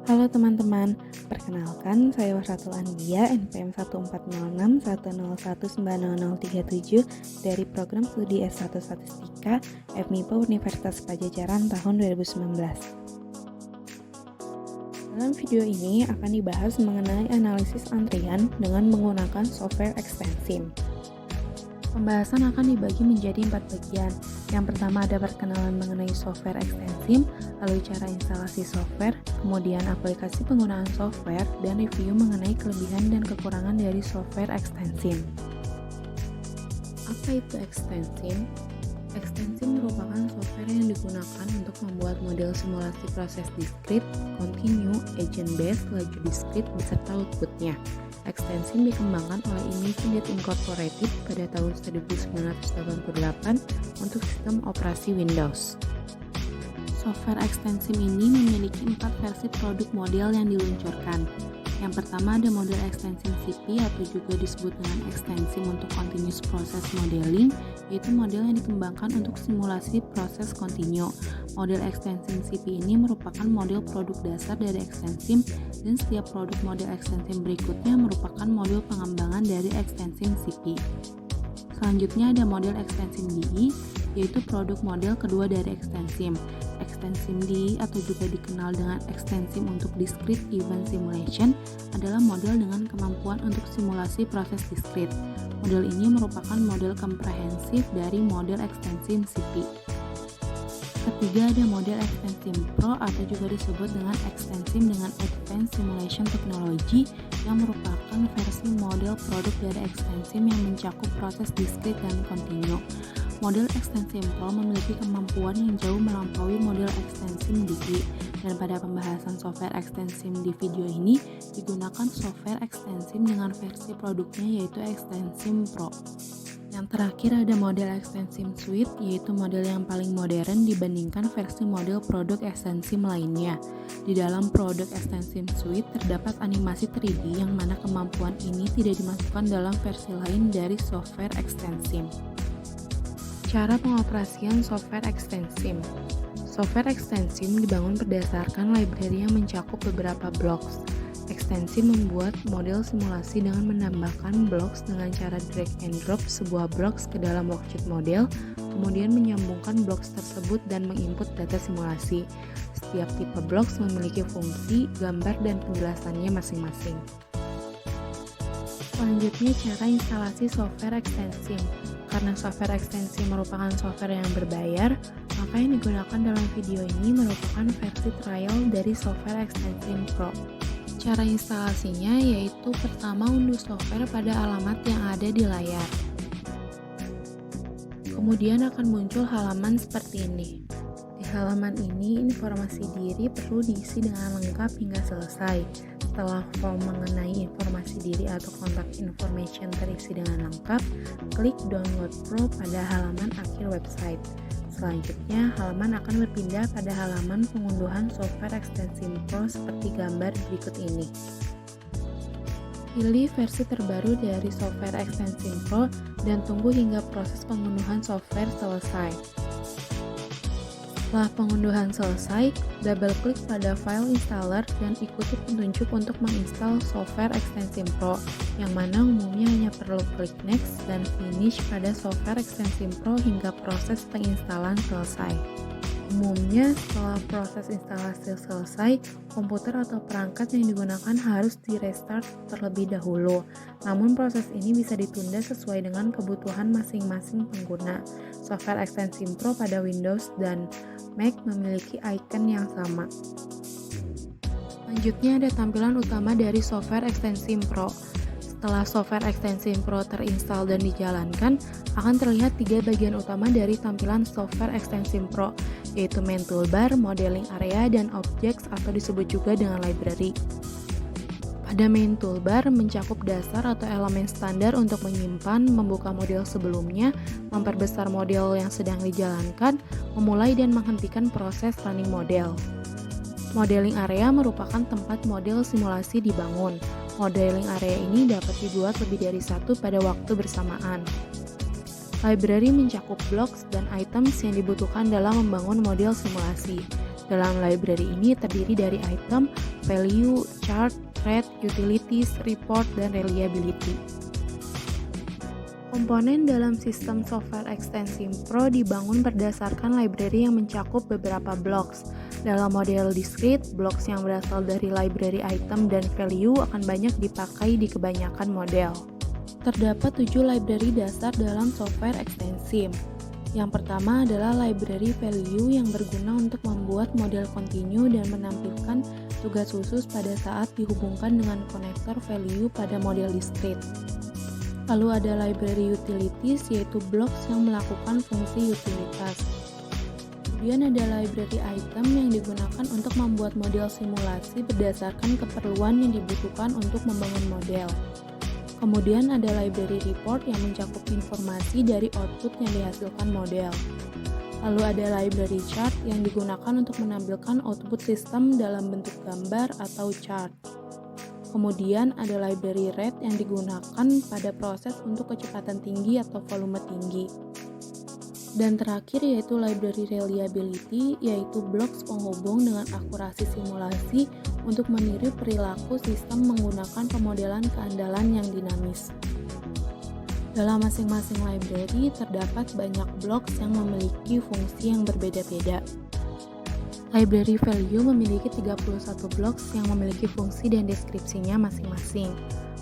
Halo teman-teman, perkenalkan saya Warsatul Andia NPM 140610190037 dari program studi S1 Statistika FMIPA Universitas Padjadjaran tahun 2019. Dalam video ini akan dibahas mengenai analisis antrian dengan menggunakan software Extensim. Pembahasan akan dibagi menjadi 4 bagian. Yang pertama ada perkenalan mengenai software Extensim, lalu cara instalasi software, kemudian aplikasi penggunaan software, dan review mengenai kelebihan dan kekurangan dari software Extensim. Apa itu Extensim? Extensim merupakan software yang digunakan untuk membuat model simulasi proses diskrit, continue, agent-based, laju diskrit, beserta outputnya. Extensim dikembangkan oleh Imagined Incorporated pada tahun 1988 untuk sistem operasi Windows. Software Extensim ini memiliki 4 versi produk model yang diluncurkan. Yang pertama ada model Extensim CP atau juga disebut dengan Extensim untuk Continuous Process Modeling, yaitu model yang dikembangkan untuk simulasi proses kontinu. Model Extensim CP ini merupakan model produk dasar dari Extensim dan setiap produk model Extensim berikutnya merupakan model pengembangan dari Extensim CP. Selanjutnya ada model Extensim DE, yaitu produk model kedua dari Extensim. Extensim DE atau juga dikenal dengan Extensim untuk Discrete Event Simulation adalah model dengan kemampuan untuk simulasi proses diskrit. Model ini merupakan model komprehensif dari model Extensim CP. Ketiga ada model Extensim Pro atau juga disebut dengan Extensim dengan Advanced Simulation Technology yang merupakan versi model produk dari Extensim yang mencakup proses diskrit dan kontinu. Model Extensim Pro memiliki kemampuan yang jauh melampaui model Extensim DE, dan pada pembahasan software Extensim di video ini digunakan software Extensim dengan versi produknya yaitu Extensim Pro. Yang terakhir ada model Extensim Suite, yaitu model yang paling modern dibandingkan versi model produk Extensim lainnya. Di dalam produk Extensim Suite terdapat animasi 3D yang mana kemampuan ini tidak dimasukkan dalam versi lain dari software Extensim. Cara pengoperasian software Extensim. Software Extensim dibangun berdasarkan library yang mencakup beberapa blocks. Extensim membuat model simulasi dengan menambahkan blocks dengan cara drag and drop sebuah blocks ke dalam worksheet model, kemudian menyambungkan blocks tersebut dan menginput data simulasi. Setiap tipe blocks memiliki fungsi, gambar, dan penjelasannya masing-masing. Selanjutnya cara instalasi software Extensim. Karena software Extensim merupakan software yang berbayar, maka yang digunakan dalam video ini merupakan versi trial dari software Extensim Pro. Cara instalasinya yaitu pertama unduh software pada alamat yang ada di layar. Kemudian akan muncul halaman seperti ini. Di halaman ini informasi diri perlu diisi dengan lengkap hingga selesai. Setelah form mengenai informasi diri atau contact information terisi dengan lengkap, klik Download Pro pada halaman akhir website. Selanjutnya, halaman akan berpindah pada halaman pengunduhan software Extensim Pro seperti gambar berikut ini. Pilih versi terbaru dari software Extensim Pro dan tunggu hingga proses pengunduhan software selesai. Setelah pengunduhan selesai, double-klik pada file installer dan ikuti petunjuk untuk menginstal software Extensim Pro, yang mana umumnya hanya perlu klik next dan finish pada software Extensim Pro hingga proses penginstalan selesai. Umumnya, setelah proses instalasi selesai, komputer atau perangkat yang digunakan harus di-restart terlebih dahulu. Namun proses ini bisa ditunda sesuai dengan kebutuhan masing-masing pengguna. Software Extensim Pro pada Windows dan Mac memiliki icon yang sama. Selanjutnya ada tampilan utama dari software Extensim Pro. Setelah software Extensim Pro terinstall dan dijalankan, akan terlihat 3 bagian utama dari tampilan software Extensim Pro, yaitu main toolbar, modeling area, dan objects atau disebut juga dengan library. Pada main toolbar mencakup dasar atau elemen standar untuk menyimpan, membuka model sebelumnya, memperbesar model yang sedang dijalankan, memulai dan menghentikan proses running model. Modeling area merupakan tempat model simulasi dibangun. Modeling area ini dapat dibuat lebih dari satu pada waktu bersamaan. Library mencakup blocks dan items yang dibutuhkan dalam membangun model simulasi. Dalam library ini terdiri dari item, value, chart, rate, utilities, report, dan reliability. Komponen dalam sistem software ekstensi Pro dibangun berdasarkan library yang mencakup beberapa blocks. Dalam model discrete, blocks yang berasal dari library item dan value akan banyak dipakai di kebanyakan model. Terdapat 7 library dasar dalam software ekstensi. Yang pertama adalah library value yang berguna untuk membuat model kontinu dan menampilkan tugas khusus pada saat dihubungkan dengan konektor value pada model discrete. Lalu ada library utilities, yaitu blocks yang melakukan fungsi utilitas. Kemudian ada library item yang digunakan untuk membuat model simulasi berdasarkan keperluan yang dibutuhkan untuk membangun model. Kemudian ada library report yang mencakup informasi dari output yang dihasilkan model. Lalu ada library chart yang digunakan untuk menampilkan output sistem dalam bentuk gambar atau chart. Kemudian ada library rate yang digunakan pada proses untuk kecepatan tinggi atau volume tinggi. Dan terakhir yaitu library reliability, yaitu blocks penghubung dengan akurasi simulasi untuk meniru perilaku sistem menggunakan pemodelan keandalan yang dinamis. Dalam masing-masing library terdapat banyak blocks yang memiliki fungsi yang berbeda-beda. Library value memiliki 31 blocks yang memiliki fungsi dan deskripsinya masing-masing.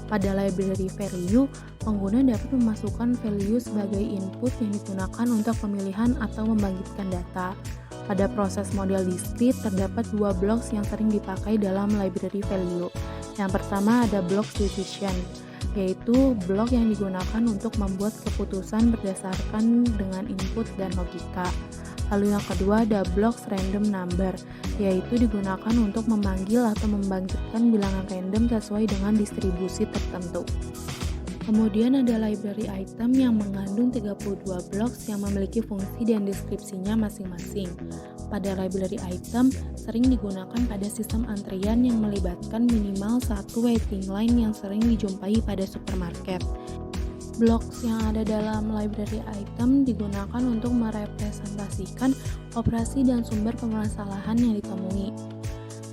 Pada library value, pengguna dapat memasukkan value sebagai input yang digunakan untuk pemilihan atau membangkitkan data. Pada proses model discrete, terdapat 2 blocks yang sering dipakai dalam library value. Yang pertama ada block decision, yaitu blok yang digunakan untuk membuat keputusan berdasarkan dengan input dan logika. Lalu yang kedua ada blocks random number, yaitu digunakan untuk memanggil atau membangkitkan bilangan random sesuai dengan distribusi tertentu. Kemudian ada library item yang mengandung 32 blocks yang memiliki fungsi dan deskripsinya masing-masing. Pada library item sering digunakan pada sistem antrian yang melibatkan minimal satu waiting line yang sering dijumpai pada supermarket. Blocks yang ada dalam library item digunakan untuk merepresentasikan operasi dan sumber permasalahan yang ditemui.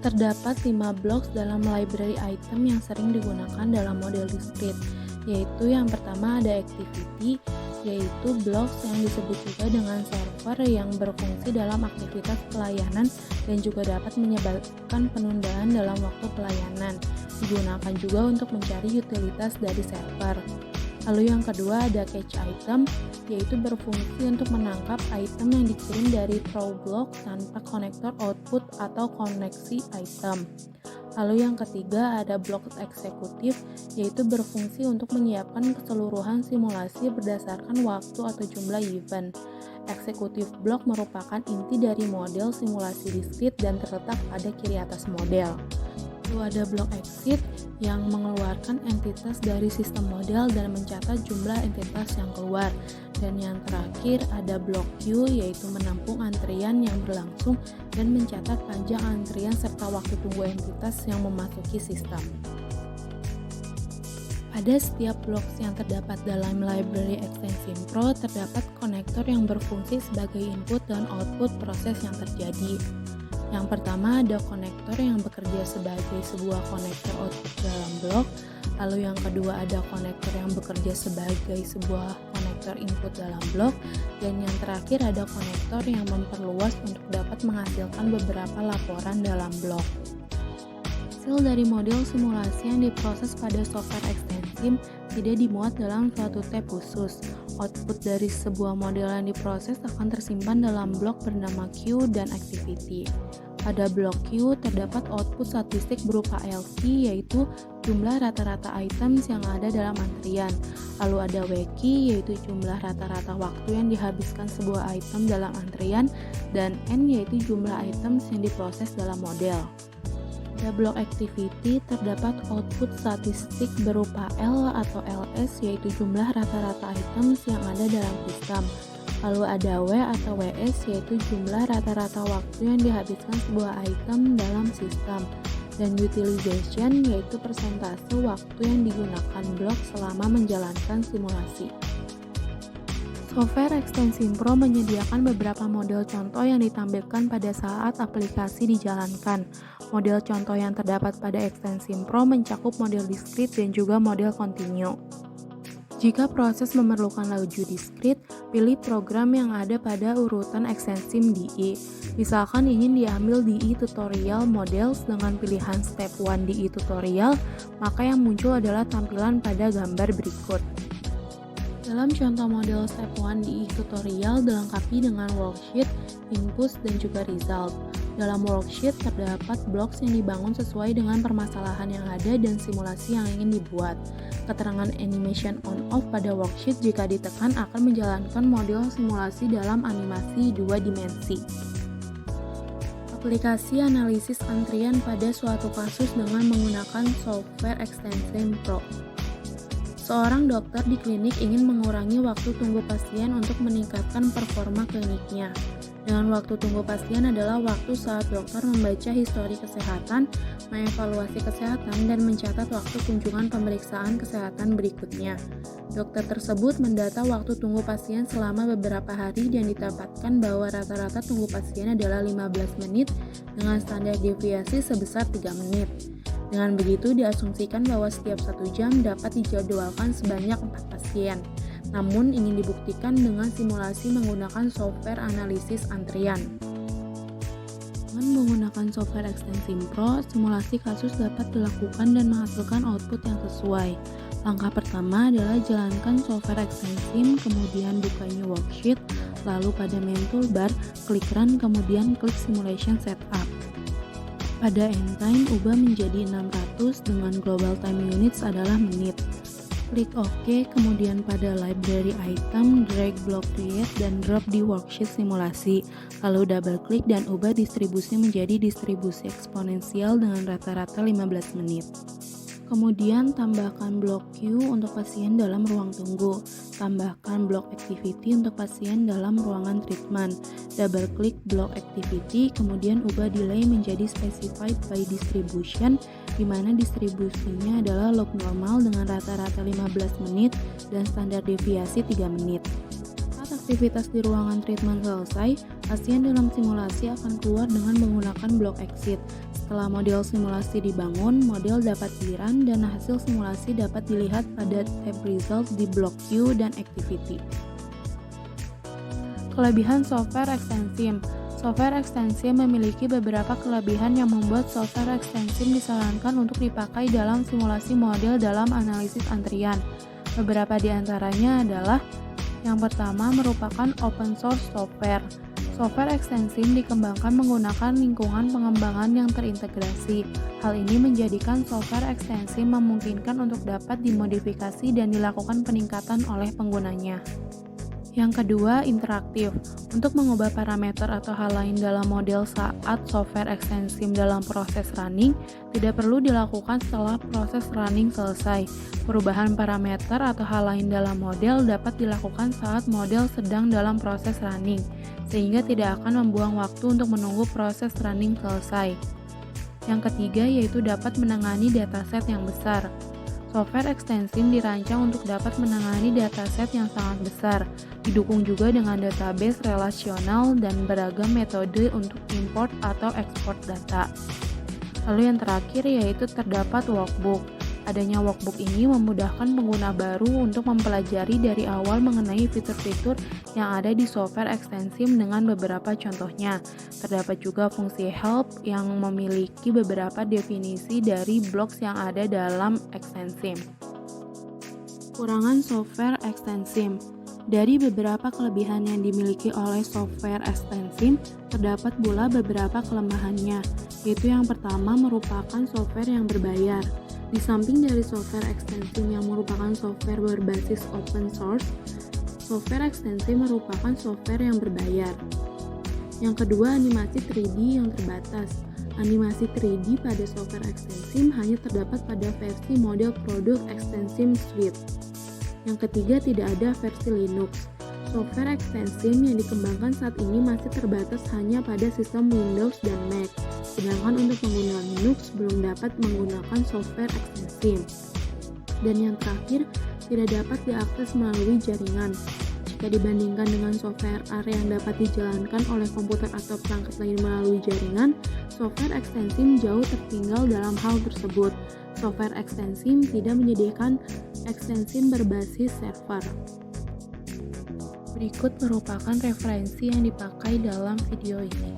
Terdapat 5 blocks dalam library item yang sering digunakan dalam model discrete, yaitu yang pertama ada activity, yaitu blocks yang disebut juga dengan server yang berfungsi dalam aktivitas pelayanan dan juga dapat menyebabkan penundaan dalam waktu pelayanan. Digunakan juga untuk mencari utilitas dari server. Lalu yang kedua ada catch item, yaitu berfungsi untuk menangkap item yang dikirim dari throw block tanpa konektor output atau koneksi item. Lalu yang ketiga ada block eksekutif, yaitu berfungsi untuk menyiapkan keseluruhan simulasi berdasarkan waktu atau jumlah event. Eksekutif block merupakan inti dari model simulasi discrete dan terletak pada kiri atas model. Lalu ada block exit yang mengeluarkan entitas dari sistem model dan mencatat jumlah entitas yang keluar. Dan yang terakhir ada block queue, yaitu menampung antrian yang berlangsung dan mencatat panjang antrian serta waktu tunggu entitas yang memasuki sistem. Pada setiap blocks yang terdapat dalam library ekstensi Pro terdapat konektor yang berfungsi sebagai input dan output proses yang terjadi. Yang pertama ada konektor yang bekerja sebagai sebuah konektor output dalam blok. Lalu yang kedua ada konektor yang bekerja sebagai sebuah konektor input dalam blok. Dan yang terakhir ada konektor yang memperluas untuk dapat menghasilkan beberapa laporan dalam blok. Hasil dari model simulasi yang diproses pada software ekstensi tidak dimuat dalam suatu tab khusus. Output dari sebuah model yang diproses akan tersimpan dalam blok bernama queue dan activity. Pada blok queue terdapat output statistik berupa LQ, yaitu jumlah rata-rata items yang ada dalam antrian. Lalu ada WQ, yaitu jumlah rata-rata waktu yang dihabiskan sebuah item dalam antrian, dan N, yaitu jumlah items yang diproses dalam model. Pada blok activity terdapat output statistik berupa L atau LS, yaitu jumlah rata-rata items yang ada dalam sistem. Lalu ada W atau WS, yaitu jumlah rata-rata waktu yang dihabiskan sebuah item dalam sistem. Dan utilization, yaitu persentase waktu yang digunakan blok selama menjalankan simulasi. Software Extension Pro menyediakan beberapa model contoh yang ditampilkan pada saat aplikasi dijalankan. Model contoh yang terdapat pada Extension Pro mencakup model discrete dan juga model continue. Jika proses memerlukan laju discrete, pilih program yang ada pada urutan Extension DE. Misalkan ingin diambil DE Tutorial Models dengan pilihan Step 1 DE Tutorial, maka yang muncul adalah tampilan pada gambar berikut. Dalam contoh model Step 1 DE Tutorial dilengkapi dengan worksheet, input, dan juga result. Dalam worksheet terdapat blocks yang dibangun sesuai dengan permasalahan yang ada dan simulasi yang ingin dibuat. Keterangan animation on-off pada worksheet jika ditekan akan menjalankan model simulasi dalam animasi 2 dimensi. Aplikasi analisis antrian pada suatu kasus dengan menggunakan Software Extension Pro. Seorang dokter di klinik ingin mengurangi waktu tunggu pasien untuk meningkatkan performa kliniknya. Dengan waktu tunggu pasien adalah waktu saat dokter membaca histori kesehatan, mengevaluasi kesehatan, dan mencatat waktu kunjungan pemeriksaan kesehatan berikutnya. Dokter tersebut mendata waktu tunggu pasien selama beberapa hari dan didapatkan bahwa rata-rata tunggu pasien adalah 15 menit dengan standar deviasi sebesar 3 menit. Dengan begitu diasumsikan bahwa setiap 1 jam dapat dijadwalkan sebanyak 4 pasien. Namun ingin dibuktikan dengan simulasi menggunakan software analisis antrian. Dengan menggunakan software Extension Pro, simulasi kasus dapat dilakukan dan menghasilkan output yang sesuai. Langkah pertama adalah jalankan software extension, kemudian buka new worksheet, lalu pada main toolbar, klik run, kemudian klik simulation setup. Pada end time, ubah menjadi 600 dengan global time units adalah menit. Klik OK, kemudian pada library item, drag block create dan drop di worksheet simulasi. Lalu double klik dan ubah distribusi menjadi distribusi eksponensial dengan rata-rata 15 menit. Kemudian tambahkan blok queue untuk pasien dalam ruang tunggu. Tambahkan blok activity untuk pasien dalam ruangan treatment. Double klik blok activity, kemudian ubah delay menjadi specified by distribution, di mana distribusinya adalah log normal dengan rata-rata 15 menit dan standar deviasi 3 menit. Saat aktivitas di ruangan treatment selesai, pasien dalam simulasi akan keluar dengan menggunakan blok exit. Setelah model simulasi dibangun, model dapat di-run dan hasil simulasi dapat dilihat pada tab result di blok queue dan activity. Kelebihan software extension. Software extension memiliki beberapa kelebihan yang membuat software extension disarankan untuk dipakai dalam simulasi model dalam analisis antrian. Beberapa di antaranya adalah: yang pertama merupakan open source software. Software extension dikembangkan menggunakan lingkungan pengembangan yang terintegrasi. Hal ini menjadikan software extension memungkinkan untuk dapat dimodifikasi dan dilakukan peningkatan oleh penggunanya. Yang kedua, interaktif. Untuk mengubah parameter atau hal lain dalam model saat software extension dalam proses running, tidak perlu dilakukan setelah proses running selesai. Perubahan parameter atau hal lain dalam model dapat dilakukan saat model sedang dalam proses running, sehingga tidak akan membuang waktu untuk menunggu proses running selesai. Yang ketiga yaitu dapat menangani dataset yang besar. Software extension dirancang untuk dapat menangani dataset yang sangat besar. Didukung juga dengan database relasional dan beragam metode untuk import atau ekspor data. Lalu yang terakhir yaitu terdapat workbook. Adanya workbook ini memudahkan pengguna baru untuk mempelajari dari awal mengenai fitur-fitur yang ada di software extension dengan beberapa contohnya. Terdapat juga fungsi help yang memiliki beberapa definisi dari blocks yang ada dalam extension. Kekurangan software extension. Dari beberapa kelebihan yang dimiliki oleh software extension, terdapat pula beberapa kelemahannya, yaitu yang pertama merupakan software yang berbayar. Di samping dari software extension yang merupakan software berbasis open source, software extension merupakan software yang berbayar. Yang kedua, animasi 3D yang terbatas. Animasi 3D pada software extension hanya terdapat pada versi model produk extension suite. Yang ketiga, tidak ada versi Linux. Software extension yang dikembangkan saat ini masih terbatas hanya pada sistem Windows dan Mac, sedangkan untuk pengguna Linux belum dapat menggunakan software extension. Dan yang terakhir, tidak dapat diakses melalui jaringan. Jika dibandingkan dengan software AR yang dapat dijalankan oleh komputer atau perangkat lain melalui jaringan, software ekstensim jauh tertinggal dalam hal tersebut. Software ekstensim tidak menyediakan ekstensim berbasis server. Berikut merupakan referensi yang dipakai dalam video ini.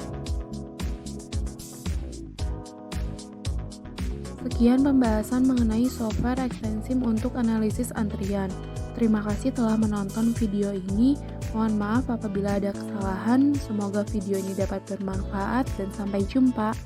Sekian pembahasan mengenai software ekstensim untuk analisis antrian. Terima kasih telah menonton video ini. Mohon maaf apabila ada kesalahan. Semoga video ini dapat bermanfaat dan sampai jumpa.